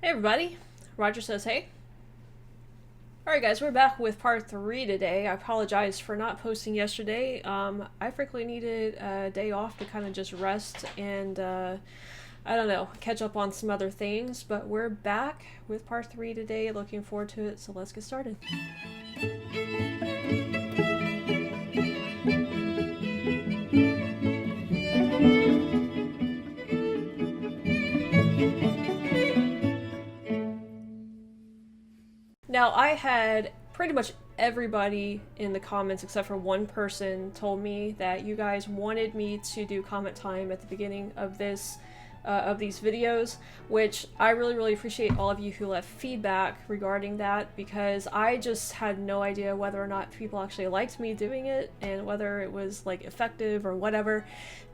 Hey everybody, Roger says hey. Alright guys, we're back with part 3 today. I apologize for not posting yesterday. I frequently needed a day off to kind of just rest and, I don't know, catch up on some other things. But we're back with part 3 today, looking forward to it, so let's get started. Now, I had pretty much everybody in the comments except for one person told me that you guys wanted me to do comment time at the beginning of these videos, which I really appreciate all of you who left feedback regarding that, because I just had no idea whether or not people actually liked me doing it and whether it was like effective or whatever.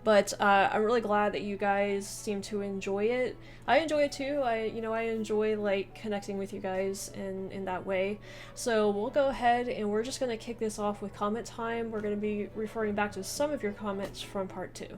But I'm really glad that you guys seem to enjoy it. I enjoy it too. I enjoy like connecting with you guys in that way. So we'll go ahead and we're just gonna kick this off with comment time. We're gonna be referring back to some of your comments from part 2.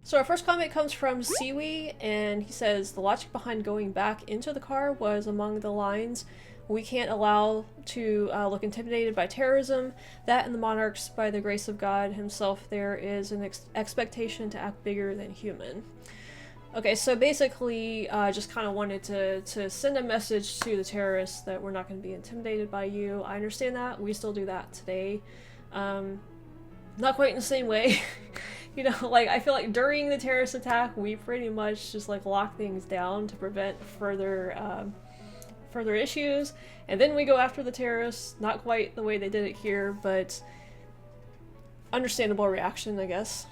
So our first comment comes from Siwi, and he says, the logic behind going back into the car was among the lines, we can't allow to look intimidated by terrorism, that and the monarchs, by the grace of God himself, there is an expectation to act bigger than human. Okay, so basically, just kind of wanted to send a message to the terrorists that we're not going to be intimidated by you. I understand that. We still do that today. Not quite in the same way. You know, like, I feel like during the terrorist attack, we pretty much just, like, lock things down to prevent further issues, and then we go after the terrorists. Not quite the way they did it here, but understandable reaction, I guess.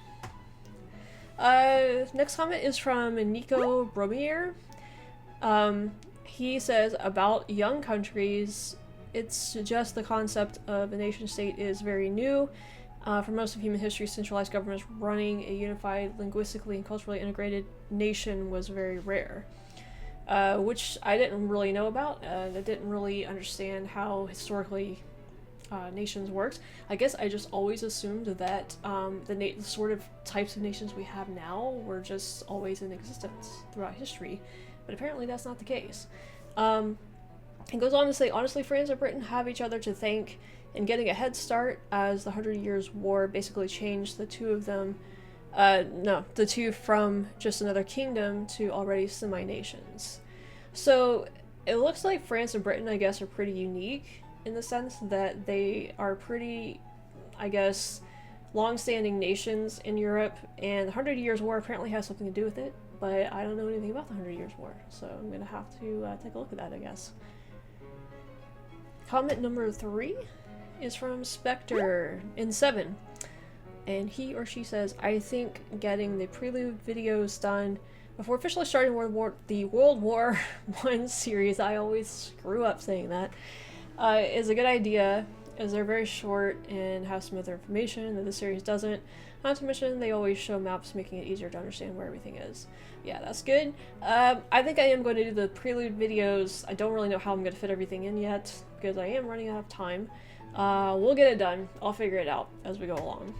Next comment is from Nico Bromier. He says, about young countries, it suggests the concept of a nation state is very new. For most of human history, centralized governments running a unified, linguistically and culturally integrated nation was very rare. Which I didn't really know about. I didn't really understand how historically nations worked. I guess I just always assumed that the sort of types of nations we have now were just always in existence throughout history, but apparently that's not the case. It goes on to say, honestly, France and Britain have each other to thank in getting a head start, as the 100 Years' War basically changed the two of them, the two from just another kingdom to already semi-nations. So it looks like France and Britain, I guess, are pretty unique in the sense that they are pretty, I guess, long-standing nations in Europe, and the 100 Years' War apparently has something to do with it, but I don't know anything about the 100 Years' War, so I'm gonna have to take a look at that, I guess. Comment number 3 is from Spectre in 7, and he or she says, I think getting the prelude videos done before officially starting the World War I series, I always screw up saying that, is a good idea, as they're very short and have some other information that the series doesn't. Not to mention, they always show maps, making it easier to understand where everything is. Yeah, that's good. I think I am going to do the prelude videos. I don't really know how I'm going to fit everything in yet, because I am running out of time. We'll get it done. I'll figure it out as we go along.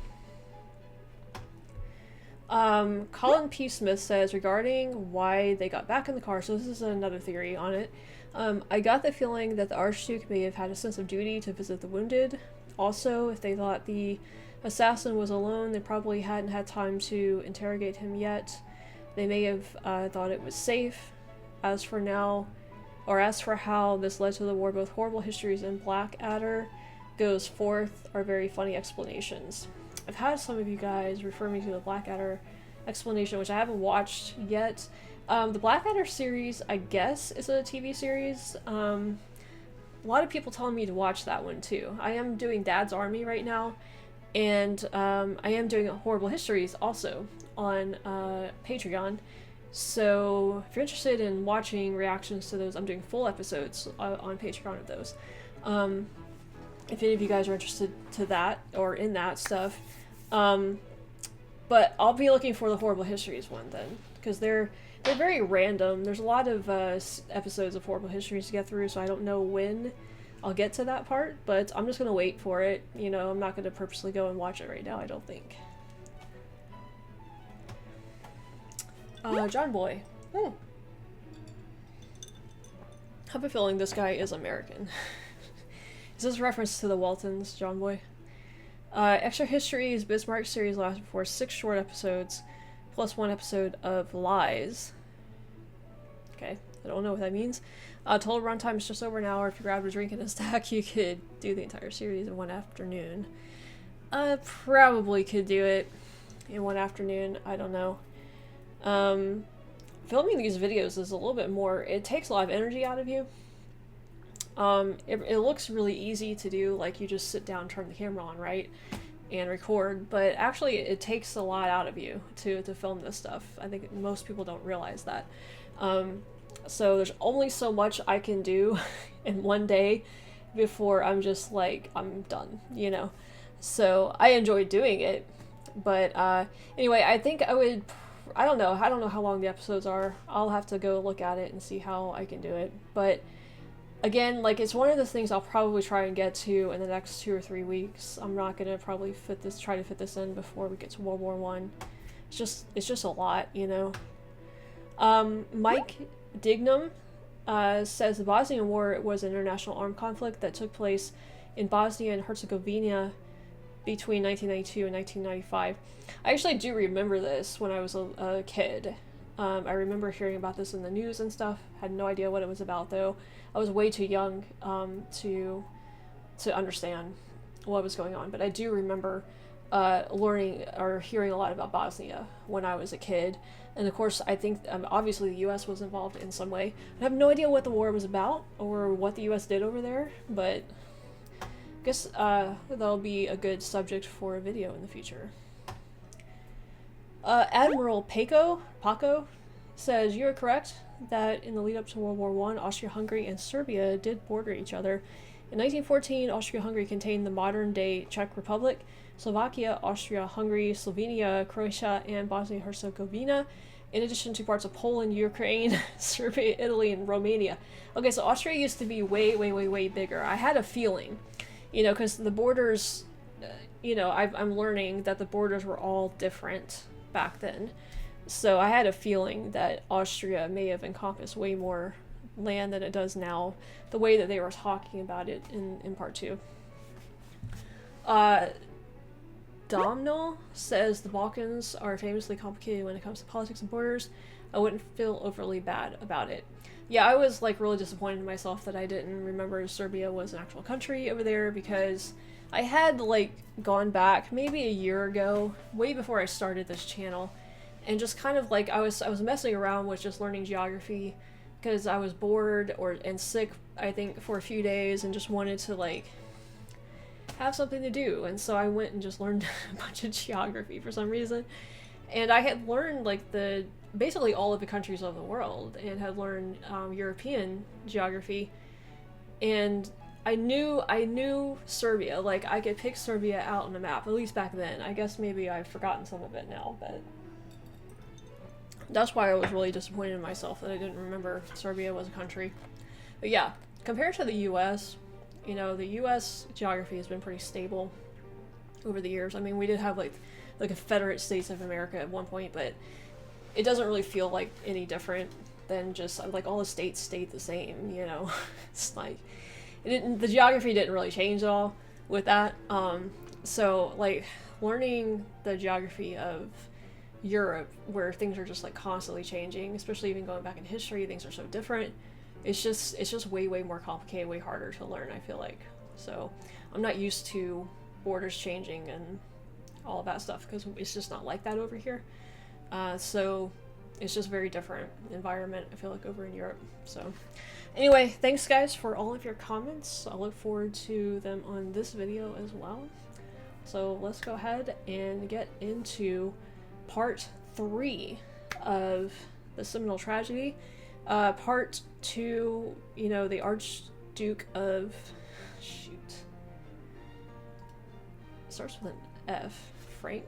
Colin P. Smith says, regarding why they got back in the car, so this is another theory on it, I got the feeling that the Archduke may have had a sense of duty to visit the wounded. Also, if they thought the assassin was alone, they probably hadn't had time to interrogate him yet. They may have thought it was safe. As for how this led to the war, both horrible histories and Blackadder goes forth are very funny explanations. I've had some of you guys refer me to the Blackadder explanation, which I haven't watched yet. The Blackadder series, I guess, is a TV series. A lot of people telling me to watch that one too. I am doing Dad's Army right now, and I am doing Horrible Histories also on Patreon. So if you're interested in watching reactions to those, I'm doing full episodes on Patreon of those. If any of you guys are interested to that or in that stuff. But I'll be looking for the Horrible Histories one then, because they're very random. There's a lot of episodes of Horrible Histories to get through, so I don't know when I'll get to that part, but I'm just gonna wait for it. You know, I'm not gonna purposely go and watch it right now, I don't think. John Boy. Hmm. I have a feeling this guy is American. Is this a reference to the Waltons, John Boy? Extra History's Bismarck series lasted for 6 short episodes, plus 1 episode of Lies. Okay, I don't know what that means. Total runtime is just over an hour. If you grabbed a drink and a snack, you could do the entire series in one afternoon. I probably could do it in one afternoon. I don't know. Filming these videos is a little bit more, it takes a lot of energy out of you. It looks really easy to do, like you just sit down, turn the camera on, right, and record, but actually it takes a lot out of you to film this stuff. I think most people don't realize that. So there's only so much I can do in one day before I'm just like, I'm done, you know? So I enjoy doing it, but anyway, I think I don't know how long the episodes are. I'll have to go look at it and see how I can do it. But again, like, it's one of the things I'll probably try and get to in the next 2 or 3 weeks. I'm not gonna probably try to fit this in before we get to World War I. It's just a lot, you know. Mike Dignam says the Bosnian War was an international armed conflict that took place in Bosnia and Herzegovina between 1992 and 1995. I actually do remember this when I was a kid. I remember hearing about this in the news and stuff. Had no idea what it was about, though. I was way too young to understand what was going on. But I do remember learning or hearing a lot about Bosnia when I was a kid. And of course, I think obviously the U.S. was involved in some way. I have no idea what the war was about or what the U.S. did over there, but I guess that'll be a good subject for a video in the future. Admiral Paco says, "You're correct that in the lead up to World War I, Austria-Hungary and Serbia did border each other. In 1914, Austria-Hungary contained the modern-day Czech Republic, Slovakia, Austria-Hungary, Slovenia, Croatia, and Bosnia-Herzegovina, in addition to parts of Poland, Ukraine, Serbia, Italy, and Romania." Okay, so Austria used to be way, way, way, way bigger. I had a feeling, you know, because the borders, you know, I'm learning that the borders were all different back then. So I had a feeling that Austria may have encompassed way more land than it does now, the way that they were talking about it in part 2. Domnall says the Balkans are famously complicated when it comes to politics and borders. I wouldn't feel overly bad about it. Yeah, I was like really disappointed in myself that I didn't remember Serbia was an actual country over there, because I had like gone back maybe a year ago, way before I started this channel, and just kind of like I was messing around with just learning geography because I was bored and sick, I think, for a few days, and just wanted to like have something to do. And so I went and just learned a bunch of geography for some reason. And I had learned like basically all of the countries of the world, and had learned European geography, and I knew Serbia. Like, I could pick Serbia out on the map, at least back then. I guess maybe I've forgotten some of it now, but that's why I was really disappointed in myself that I didn't remember Serbia was a country. But yeah, compared to the US, you know, the US geography has been pretty stable over the years. I mean, we did have like the Confederate States of America at one point, but it doesn't really feel like any different than just like all the states stayed the same, you know. It's like the geography didn't really change at all with that. So like learning the geography of Europe, where things are just like constantly changing, especially even going back in history, things are so different. It's just way, way more complicated, way harder to learn, I feel like. So I'm not used to borders changing and all of that stuff, because it's just not like that over here. So it's just very different environment, I feel like, over in Europe. So anyway, thanks guys for all of your comments. I look forward to them on this video as well. So let's go ahead and get into part 3 of the Seminal tragedy. Part 2, you know, the Archduke of... shoot. It starts with an F. Frank...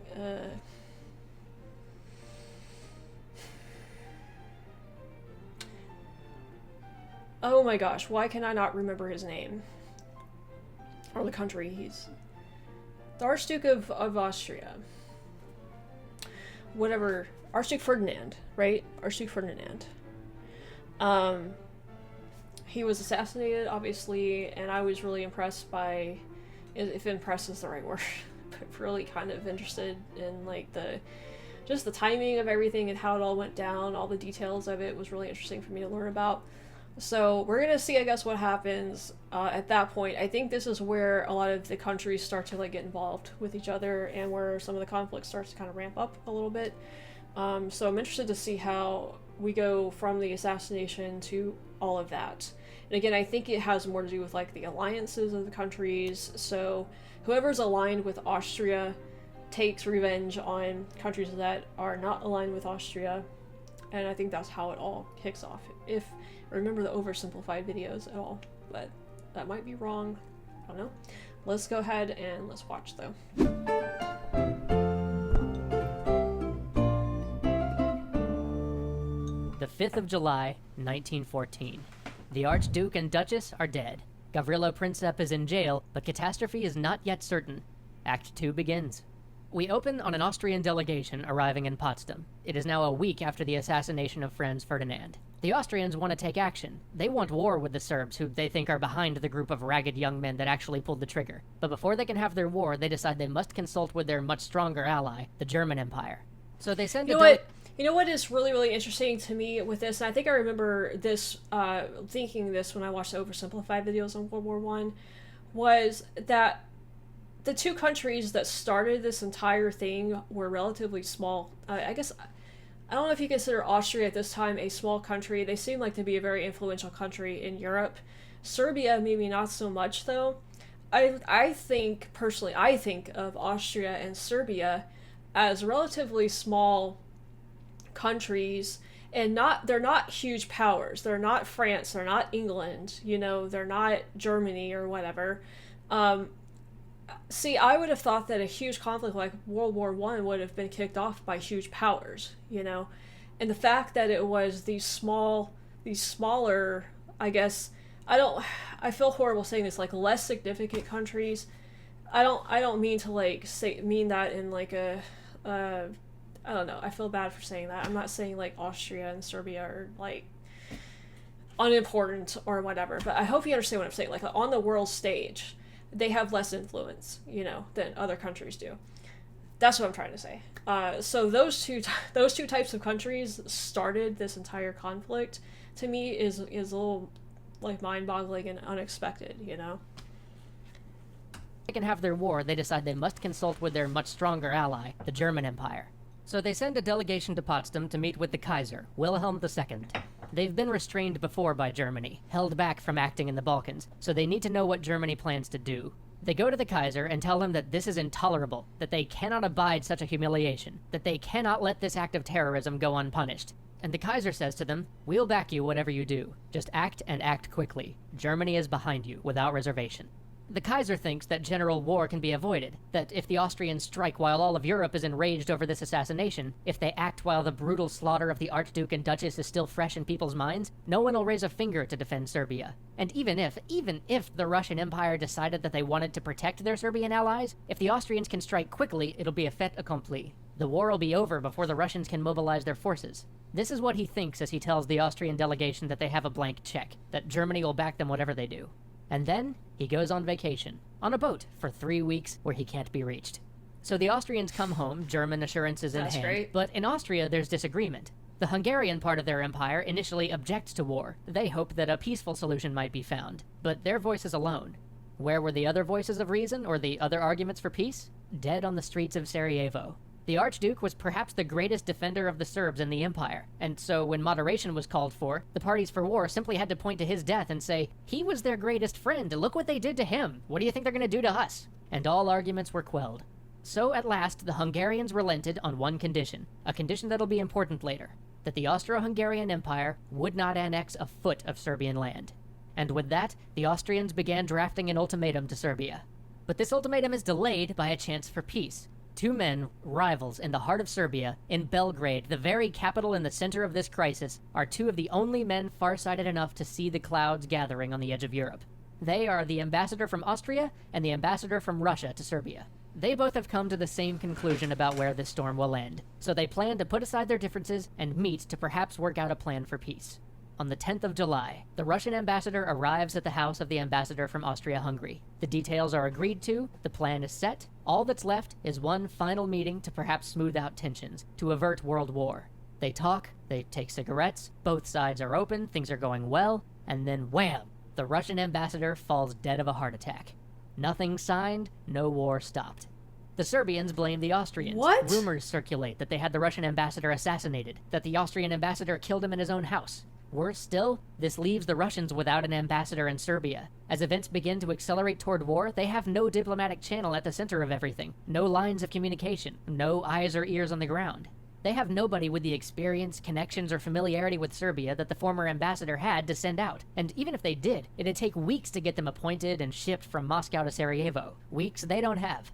Oh my gosh, why can I not remember his name? Or the country he's... The Archduke of Austria. whatever, Archduke Ferdinand, right? Archduke Ferdinand. He was assassinated, obviously, and I was really impressed by, if impressed is the right word, but really kind of interested in like the timing of everything and how it all went down. All the details of it was really interesting for me to learn about. So we're gonna see, I guess, what happens at that point. I think this is where a lot of the countries start to like get involved with each other, and where some of the conflict starts to kind of ramp up a little bit. So I'm interested to see how we go from the assassination to all of that. And again, I think it has more to do with like the alliances of the countries. So whoever's aligned with Austria takes revenge on countries that are not aligned with Austria. And I think that's how it all kicks off. If I remember the oversimplified videos at all, but that might be wrong. I don't know. Let's go ahead and let's watch though. The 5th of July, 1914. The Archduke and Duchess are dead. Gavrilo Princip is in jail, but catastrophe is not yet certain. Act 2 begins. We open on an Austrian delegation arriving in Potsdam. It is now a week after the assassination of Franz Ferdinand. The Austrians want to take action. They want war with the Serbs, who they think are behind the group of ragged young men that actually pulled the trigger. But before they can have their war, they decide they must consult with their much stronger ally, the German Empire. So they send You know what is really, really interesting to me with this, and I think I remember this, thinking this when I watched the oversimplified videos on World War I, was that the two countries that started this entire thing were relatively small. I guess, I don't know if you consider Austria at this time a small country. They seem like to be a very influential country in Europe. Serbia, maybe not so much, though. I think, personally, I think of Austria and Serbia as relatively small countries, and they're not huge powers. They're not France, they're not England, they're not Germany or whatever. See, I would have thought that a huge conflict like World War I would have been kicked off by huge powers, and the fact that it was these smaller, I guess, I feel horrible saying this, like less significant countries. I don't mean to mean that in like a I don't know. I feel bad for saying that. I'm not saying like Austria and Serbia are like unimportant or whatever, but I hope you understand what I'm saying. Like on the world stage, they have less influence, than other countries do. That's what I'm trying to say. So those two types of countries started this entire conflict. To me, is a little like mind-boggling and unexpected. They can have their war, they decide they must consult with their much stronger ally, the German Empire. So they send a delegation to Potsdam to meet with the Kaiser, Wilhelm II. They've been restrained before by Germany, held back from acting in the Balkans, so they need to know what Germany plans to do. They go to the Kaiser and tell him that this is intolerable, that they cannot abide such a humiliation, that they cannot let this act of terrorism go unpunished. And the Kaiser says to them, "We'll back you whatever you do. Just act and act quickly. Germany is behind you, without reservation." The Kaiser thinks that general war can be avoided, that if the Austrians strike while all of Europe is enraged over this assassination, if they act while the brutal slaughter of the Archduke and Duchess is still fresh in people's minds, no one will raise a finger to defend Serbia. And even if the Russian Empire decided that they wanted to protect their Serbian allies, if the Austrians can strike quickly, it'll be a fait accompli. The war will be over before the Russians can mobilize their forces. This is what he thinks as he tells the Austrian delegation that they have a blank check, that Germany will back them whatever they do. And then, he goes on vacation, on a boat, for 3 weeks where he can't be reached. So the Austrians come home, German assurances in hand, great. But in Austria there's disagreement. The Hungarian part of their empire initially objects to war. They hope that a peaceful solution might be found, but their voice is alone. Where were the other voices of reason, or the other arguments for peace? Dead on the streets of Sarajevo. The Archduke was perhaps the greatest defender of the Serbs in the empire, and so when moderation was called for, the parties for war simply had to point to his death and say, "He was their greatest friend, look what they did to him, what do you think they're gonna do to us?" And all arguments were quelled. So at last, the Hungarians relented on one condition, a condition that'll be important later, that the Austro-Hungarian Empire would not annex a foot of Serbian land. And with that, the Austrians began drafting an ultimatum to Serbia. But this ultimatum is delayed by a chance for peace. Two men, rivals in the heart of Serbia, in Belgrade, the very capital in the center of this crisis, are two of the only men far-sighted enough to see the clouds gathering on the edge of Europe. They are the ambassador from Austria and the ambassador from Russia to Serbia. They both have come to the same conclusion about where this storm will end, so they plan to put aside their differences and meet to perhaps work out a plan for peace. On the 10th of July, the Russian ambassador arrives at the house of the ambassador from Austria-Hungary. The details are agreed to, the plan is set, all that's left is one final meeting to perhaps smooth out tensions, to avert world war. They talk, they take cigarettes, both sides are open, things are going well, and then wham! The Russian ambassador falls dead of a heart attack. Nothing signed, no war stopped. The Serbians blame the Austrians. What? Rumors circulate that they had the Russian ambassador assassinated, that the Austrian ambassador killed him in his own house. Worse still, this leaves the Russians without an ambassador in Serbia. As events begin to accelerate toward war, they have no diplomatic channel at the center of everything, no lines of communication, no eyes or ears on the ground. They have nobody with the experience, connections, or familiarity with Serbia that the former ambassador had to send out. And even if they did, it'd take weeks to get them appointed and shipped from Moscow to Sarajevo. Weeks they don't have.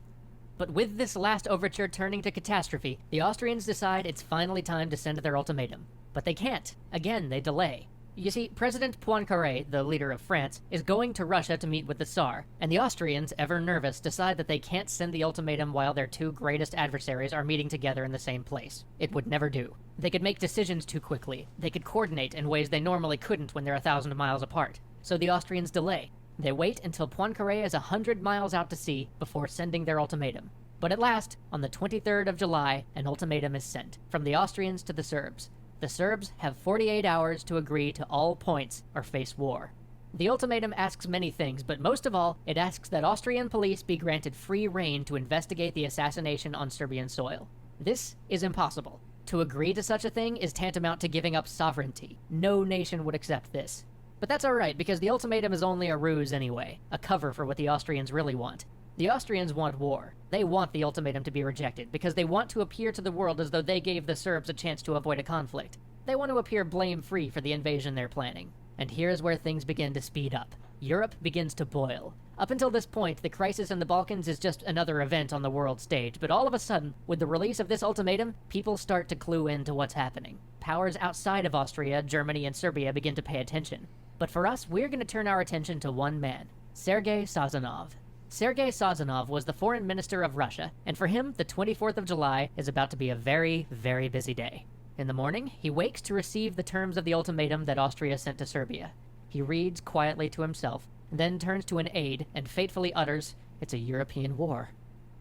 But with this last overture turning to catastrophe, the Austrians decide it's finally time to send their ultimatum. But they can't. Again, they delay. You see, President Poincaré, the leader of France, is going to Russia to meet with the Tsar, and the Austrians, ever nervous, decide that they can't send the ultimatum while their two greatest adversaries are meeting together in the same place. It would never do. They could make decisions too quickly. They could coordinate in ways they normally couldn't when they're 1,000 miles apart. So the Austrians delay. They wait until Poincaré is 100 miles out to sea before sending their ultimatum. But at last, on the 23rd of July, an ultimatum is sent, from the Austrians to the Serbs. The Serbs have 48 hours to agree to all points or face war. The ultimatum asks many things, but most of all, it asks that Austrian police be granted free rein to investigate the assassination on Serbian soil. This is impossible. To agree to such a thing is tantamount to giving up sovereignty. No nation would accept this. But that's alright, because the ultimatum is only a ruse anyway, a cover for what the Austrians really want. The Austrians want war. They want the ultimatum to be rejected, because they want to appear to the world as though they gave the Serbs a chance to avoid a conflict. They want to appear blame-free for the invasion they're planning. And here's where things begin to speed up. Europe begins to boil. Up until this point, the crisis in the Balkans is just another event on the world stage, but all of a sudden, with the release of this ultimatum, people start to clue into what's happening. Powers outside of Austria, Germany, and Serbia begin to pay attention. But for us, we're going to turn our attention to one man, Sergei Sazonov. Sergei Sazonov was the foreign minister of Russia, and for him, the 24th of July is about to be a very, very busy day. In the morning, he wakes to receive the terms of the ultimatum that Austria sent to Serbia. He reads quietly to himself, then turns to an aide and fatefully utters, "It's a European war."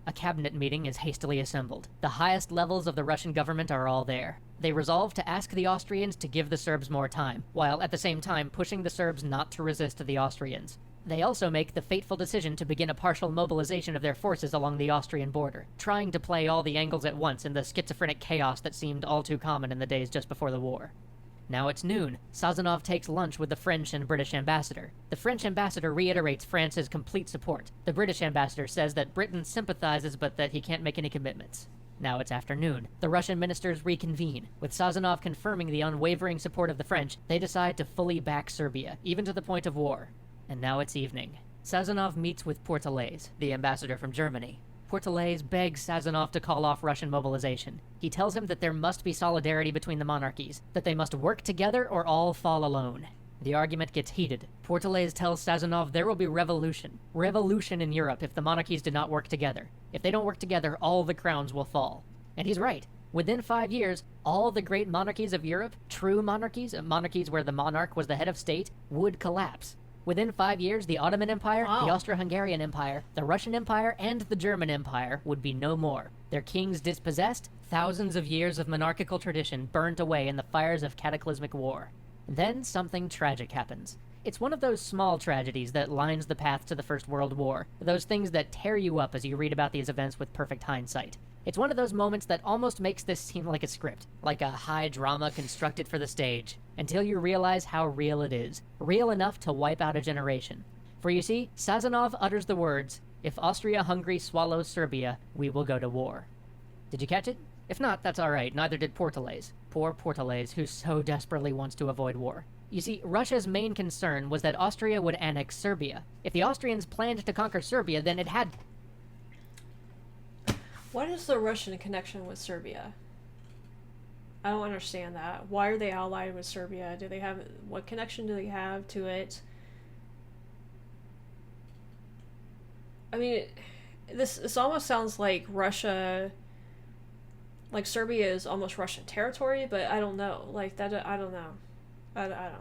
A cabinet meeting is hastily assembled. The highest levels of the Russian government are all there. They resolve to ask the Austrians to give the Serbs more time, while at the same time pushing the Serbs not to resist the Austrians. They also make the fateful decision to begin a partial mobilization of their forces along the Austrian border, trying to play all the angles at once in the schizophrenic chaos that seemed all too common in the days just before the war. Now it's noon. Sazonov takes lunch with the French and British ambassador. The French ambassador reiterates France's complete support. The British ambassador says that Britain sympathizes but that he can't make any commitments. Now it's afternoon. The Russian ministers reconvene. With Sazonov confirming the unwavering support of the French, they decide to fully back Serbia, even to the point of war. And now it's evening. Sazonov meets with Portales, the ambassador from Germany. Portales begs Sazonov to call off Russian mobilization. He tells him that there must be solidarity between the monarchies, that they must work together or all fall alone. The argument gets heated. Portales tells Sazonov there will be revolution. Revolution in Europe if the monarchies do not work together. If they don't work together, all the crowns will fall. And he's right. Within 5 years, all the great monarchies of Europe, true monarchies, monarchies where the monarch was the head of state, would collapse. Within 5 years, the Ottoman Empire, Wow. the Austro-Hungarian Empire, the Russian Empire, and the German Empire would be no more. Their kings dispossessed, thousands of years of monarchical tradition burnt away in the fires of cataclysmic war. Then something tragic happens. It's one of those small tragedies that lines the path to the First World War, those things that tear you up as you read about these events with perfect hindsight. It's one of those moments that almost makes this seem like a script, like a high drama constructed for the stage, until you realize how real it is, real enough to wipe out a generation. For you see, Sazonov utters the words, "If Austria-Hungary swallows Serbia, we will go to war." Did you catch it? If not, that's alright, neither did Portales. Poor Portales, who so desperately wants to avoid war. You see, Russia's main concern was that Austria would annex Serbia. If the Austrians planned to conquer Serbia, then it had... What is the Russian connection with Serbia? I don't understand that. Why are they allied with Serbia? Do they have... What connection do they have to it? I mean, this almost sounds like Russia, like Serbia is almost Russian territory, but I don't know. Like that, I don't know. I don't know.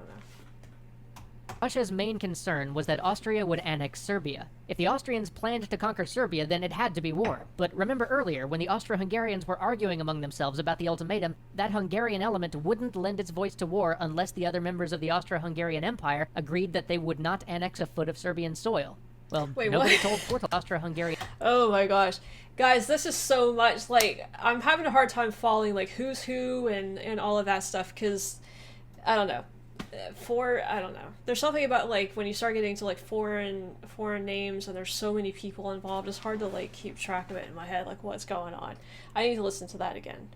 Russia's main concern was that Austria would annex Serbia. If the Austrians planned to conquer Serbia, then it had to be war. But remember earlier, when the Austro-Hungarians were arguing among themselves about the ultimatum, that Hungarian element wouldn't lend its voice to war unless the other members of the Austro-Hungarian Empire agreed that they would not annex a foot of Serbian soil. Well, Wait, nobody what? told Portal Austro-Hungarian. Oh my gosh. Guys, this is so much, like, I'm having a hard time following, like, who's who and all of that stuff, because, I don't know. I don't know. There's something about, like, when you start getting to, like, foreign names and there's so many people involved, it's hard to, like, keep track of it in my head, like, what's going on. I need to listen to that again.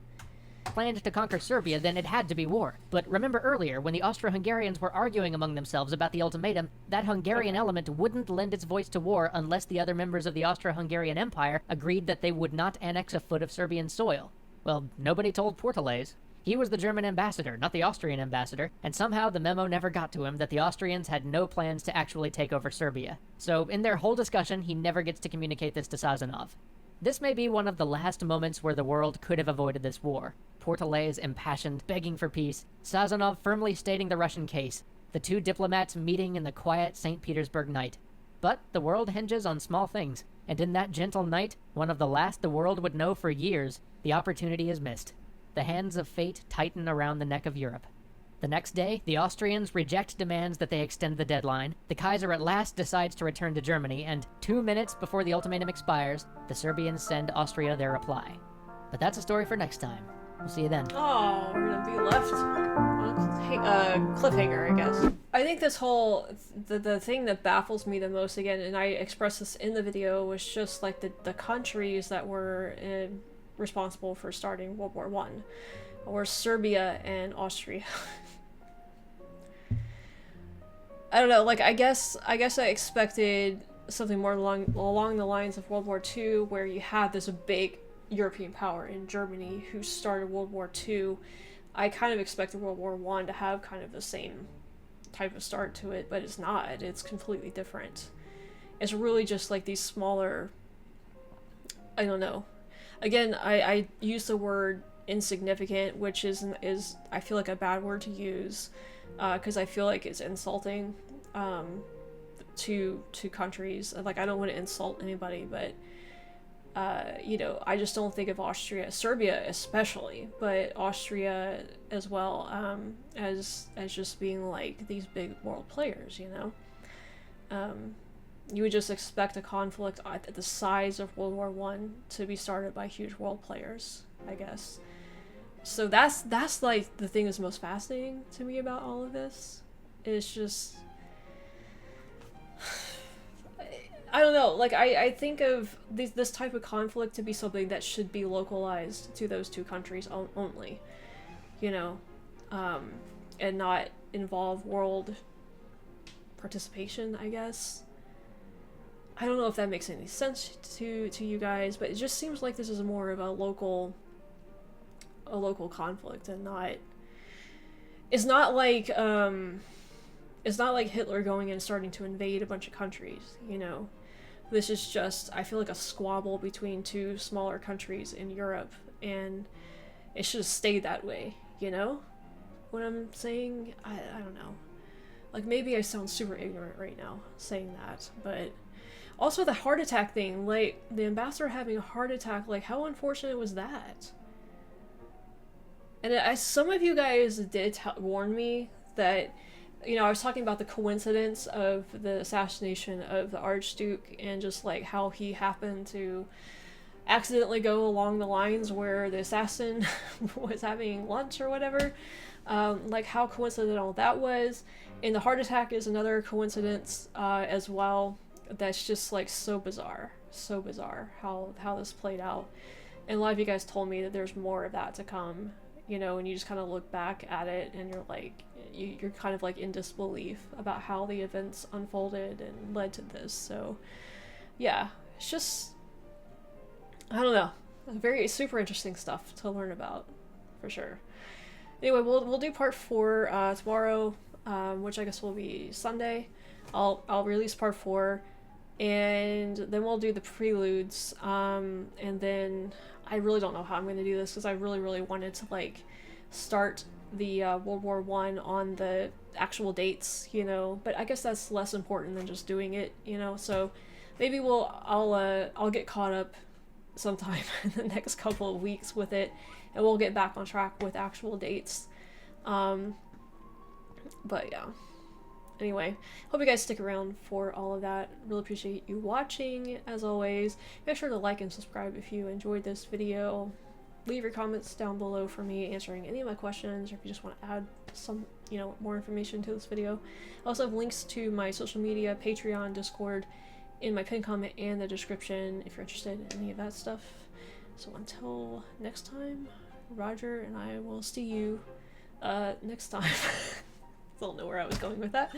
Planned to conquer Serbia, then it had to be war. But remember earlier, when the Austro-Hungarians were arguing among themselves about the ultimatum, that Hungarian element wouldn't lend its voice to war unless the other members of the Austro-Hungarian Empire agreed that they would not annex a foot of Serbian soil. Well, nobody told Portales. He was the German ambassador, not the Austrian ambassador, and somehow the memo never got to him that the Austrians had no plans to actually take over Serbia. So in their whole discussion, he never gets to communicate this to Sazonov. This may be one of the last moments where the world could have avoided this war. Portales impassioned, begging for peace, Sazonov firmly stating the Russian case, the two diplomats meeting in the quiet St. Petersburg night. But the world hinges on small things, and in that gentle night, one of the last the world would know for years, the opportunity is missed. The hands of fate tighten around the neck of Europe. The next day, the Austrians reject demands that they extend the deadline, the Kaiser at last decides to return to Germany, and 2 minutes before the ultimatum expires, the Serbians send Austria their reply. But that's a story for next time. We'll see you then. Oh, we're gonna be left on a cliffhanger, I guess. I think this whole, the thing that baffles me the most, again, and I expressed this in the video, was just like the countries that were responsible for starting World War I, were Serbia and Austria. I don't know, like, I guess I expected something more along the lines of World War II, where you had this big European power in Germany who started World War II. I kind of expected World War I to have kind of the same type of start to it, but it's not. It's completely different. It's really just like these smaller, I don't know. Again, I use the word insignificant, which is I feel like a bad word to use, because I feel like it's insulting to countries. Like, I don't want to insult anybody, but you know, I just don't think of Serbia especially, but Austria as well, as just being like these big world players, you know? You would just expect a conflict at the size of World War I to be started by huge world players, I guess. So that's like the thing that's most fascinating to me about all of this. It's just, I don't know, like, I think of this type of conflict to be something that should be localized to those two countries only, you know, and not involve world participation, I guess. I don't know if that makes any sense to you guys, but it just seems like this is more of a local conflict, and it's not like Hitler going and starting to invade a bunch of countries, you know. This is just, I feel like, a squabble between two smaller countries in Europe, and it should have stayed that way, you know what I'm saying? I don't know. Like, maybe I sound super ignorant right now saying that, but also the heart attack thing, like, the ambassador having a heart attack, like, how unfortunate was that? And some of you guys did warn me that, you know, I was talking about the coincidence of the assassination of the Archduke, and just like how he happened to accidentally go along the lines where the assassin was having lunch or whatever. Like, how coincidental that was. And the heart attack is another coincidence as well. That's just like so bizarre how this played out. And a lot of you guys told me that there's more of that to come, you know, and you just kind of look back at it and you're like, you're kind of like in disbelief about how the events unfolded and led to this. So yeah, it's just, I don't know, very super interesting stuff to learn about, for sure. Anyway, we'll do part 4 tomorrow, which I guess will be Sunday. I'll release part 4. and then we'll do the preludes, and then I really don't know how I'm going to do this because I really wanted to like start the World War One on the actual dates, you know, but I guess that's less important than just doing it, you know. So maybe I'll get caught up sometime in the next couple of weeks with it, and we'll get back on track with actual dates. But yeah. Anyway, hope you guys stick around for all of that. Really appreciate you watching, as always. Make sure to like and subscribe if you enjoyed this video. Leave your comments down below for me answering any of my questions, or if you just want to add some, you know, more information to this video. I also have links to my social media, Patreon, Discord, in my pinned comment and the description if you're interested in any of that stuff. So until next time, Roger and I will see you next time. I don't know where I was going with that.